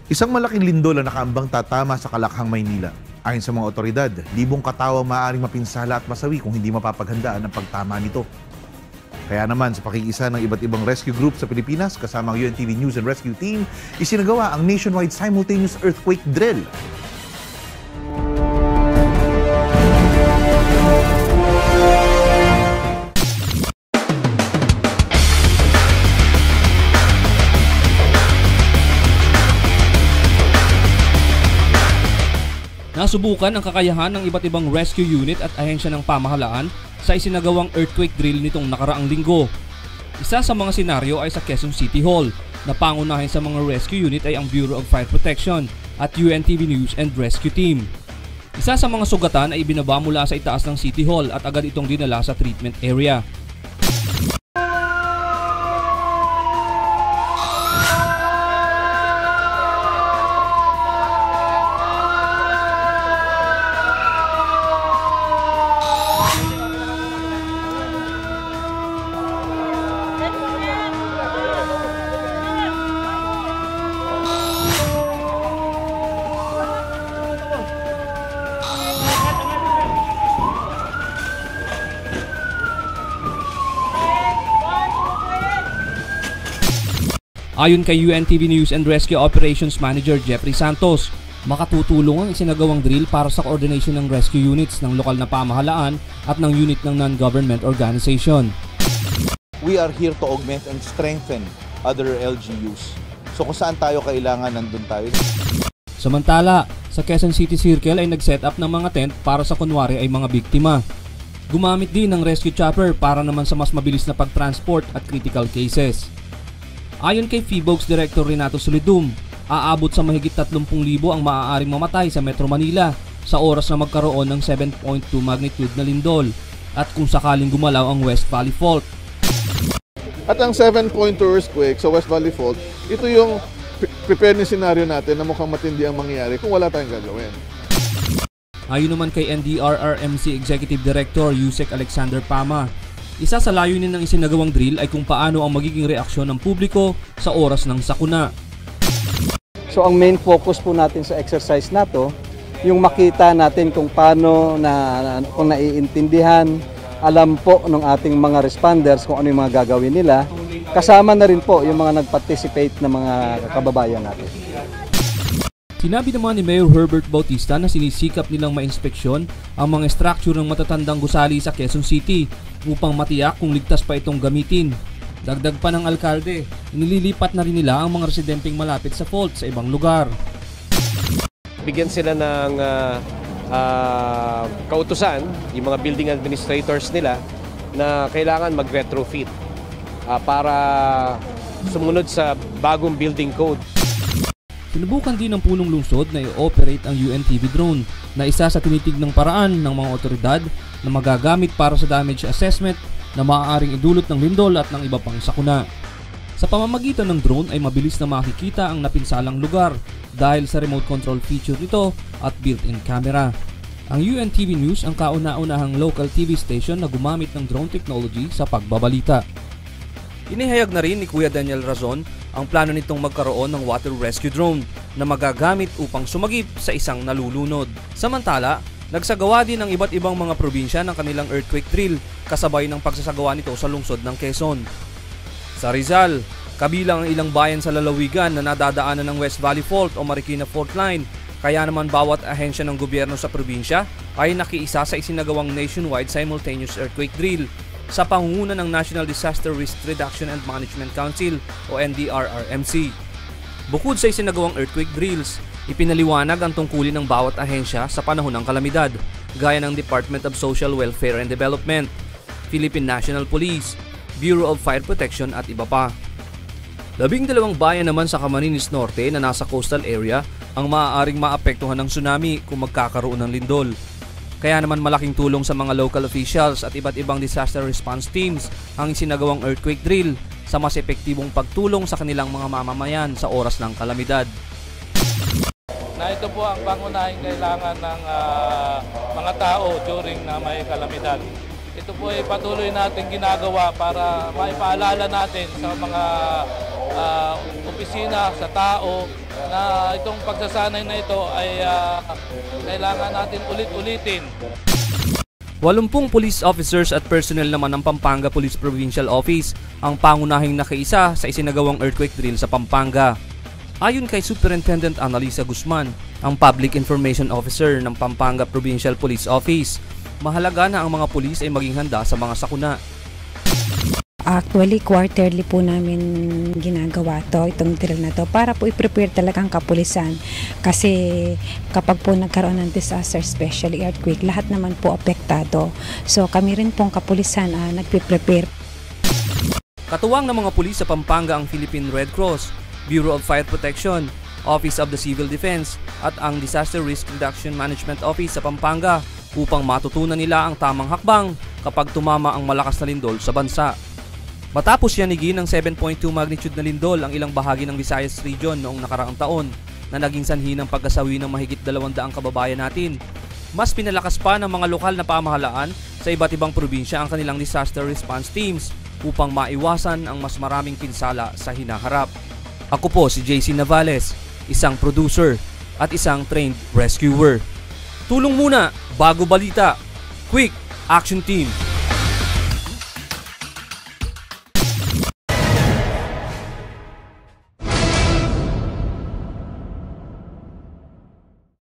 Isang malaking lindol ang nakaambang tatama sa Kalakhang, Maynila. Ayon sa mga otoridad, libong katao maaaring mapinsala at masawi kung hindi mapapaghandaan ang pagtama nito. Kaya naman sa pakikisa ng iba't ibang rescue group sa Pilipinas kasama ang UNTV News and Rescue Team, isinagawa ang nationwide simultaneous earthquake drill. Nasubukan ang kakayahan ng iba't ibang rescue unit at ahensya ng pamahalaan sa isinagawang earthquake drill nitong nakaraang linggo. Isa sa mga senaryo ay sa Quezon City Hall, na pangunahin sa mga rescue unit ay ang Bureau of Fire Protection at UNTV News and Rescue Team. Isa sa mga sugatan ay ibinaba mula sa itaas ng City Hall at agad itong dinala sa treatment area. Ayon kay UNTV News and Rescue Operations Manager Jeffrey Santos, makatutulong ang isinagawang drill para sa coordination ng rescue units ng lokal na pamahalaan at ng unit ng non-government organization. We are here to augment and strengthen other LGUs. So kung saan tayo kailangan, nandun tayo. Samantala, sa Quezon City Circle ay nag-set up ng mga tent para sa kunwari ay mga biktima. Gumamit din ng rescue chopper para naman sa mas mabilis na pag-transport at critical cases. Ayon kay PHIVOLCS Director Renato Solidum, aabot sa mahigit 30,000 ang maaaring mamatay sa Metro Manila sa oras na magkaroon ng 7.2 magnitude na lindol at kung sakaling gumalaw ang West Valley Fault. At ang 7.2 earthquake sa West Valley Fault, ito yung preparedness scenario natin na mukhang matindi ang mangyayari kung wala tayong gagawin. Ayon naman kay NDRRMC Executive Director Yusek Alexander Pama, isa sa layunin ng isinagawang drill ay kung paano ang magiging reaksyon ng publiko sa oras ng sakuna. So ang main focus po natin sa exercise na to, yung makita natin kung paano kung naiintindihan, alam po ng ating mga responders kung ano yung mga gagawin nila. Kasama na rin po yung mga nag-participate na mga kababayan natin. Sinabi naman ni Mayor Herbert Bautista na sinisikap nilang ma-inspeksyon ang mga structure ng matatandang gusali sa Quezon City upang matiyak kung ligtas pa itong gamitin. Dagdag pa ng alkalde, inililipat na rin nila ang mga residenteng malapit sa fault sa ibang lugar. Bigyan sila ng kautusan, yung mga building administrators nila, na kailangan mag-retrofit para sumunod sa bagong building code. Sinubukan din ng punong lungsod na i-operate ang UNTV drone na isa sa tinitignang paraan ng mga otoridad na magagamit para sa damage assessment na maaaring idulot ng lindol at ng iba pang sakuna. Sa pamamagitan ng drone ay mabilis na makikita ang napinsalang lugar dahil sa remote control feature nito at built-in camera. Ang UNTV News ang kauna-unahang local TV station na gumamit ng drone technology sa pagbabalita. Inihayag na rin ni Kuya Daniel Razon ang plano nitong magkaroon ng water rescue drone na magagamit upang sumagip sa isang nalulunod. Samantala, nagsagawa din ng iba't ibang mga probinsya ng kanilang earthquake drill kasabay ng pagsasagawa nito sa lungsod ng Quezon. Sa Rizal, kabilang ang ilang bayan sa lalawigan na nadadaanan ng West Valley Fault o Marikina Fault Line, kaya naman bawat ahensya ng gobyerno sa probinsya ay nakiisa sa isinagawang nationwide simultaneous earthquake drill sa pangunguna ng National Disaster Risk Reduction and Management Council o NDRRMC. Bukod sa isinagawang earthquake drills, ipinaliwanag ang tungkulin ng bawat ahensya sa panahon ng kalamidad, gaya ng Department of Social Welfare and Development, Philippine National Police, Bureau of Fire Protection at iba pa. 12 bayan naman sa Camarines Norte na nasa coastal area ang maaaring maapektuhan ng tsunami kung magkakaroon ng lindol. Kaya naman malaking tulong sa mga local officials at iba't ibang disaster response teams ang isinagawang earthquake drill sa mas epektibong pagtulong sa kanilang mga mamamayan sa oras ng kalamidad. Na ito po ang pangunahing kailangan ng mga tao during na may kalamidad. Ito po ay patuloy natin ginagawa para maipaalala natin sa mga opisina, sa tao, na itong pagsasanay na ito ay kailangan natin ulit-ulitin. 80 police officers at personnel naman ng Pampanga Police Provincial Office ang pangunahing nakaisa sa isinagawang earthquake drill sa Pampanga. Ayon kay Superintendent Annalisa Guzman, ang Public Information Officer ng Pampanga Provincial Police Office, mahalaga na ang mga pulis ay maging handa sa mga sakuna. Actually, quarterly po namin ginagawa itong drill na to para po i-prepare talaga ang kapulisan. Kasi kapag po nagkaroon ng disaster, especially earthquake, lahat naman po apektado. So kami rin pong kapulisan nagpe-prepare. Katuwang ng mga pulis sa Pampanga ang Philippine Red Cross, Bureau of Fire Protection, Office of the Civil Defense at ang Disaster Risk Reduction Management Office sa Pampanga upang matutunan nila ang tamang hakbang kapag tumama ang malakas na lindol sa bansa. Matapos yanigin ng 7.2 magnitude na lindol ang ilang bahagi ng Visayas Region noong nakaraang taon na naging sanhi ng pagkasawi ng mahigit 200 kababayan natin, mas pinalakas pa ng mga lokal na pamahalaan sa iba't ibang probinsya ang kanilang disaster response teams upang maiwasan ang mas maraming pinsala sa hinaharap. Ako po si JC Navales, isang producer at isang trained rescuer. Tulong muna bago balita. Quick Action Team!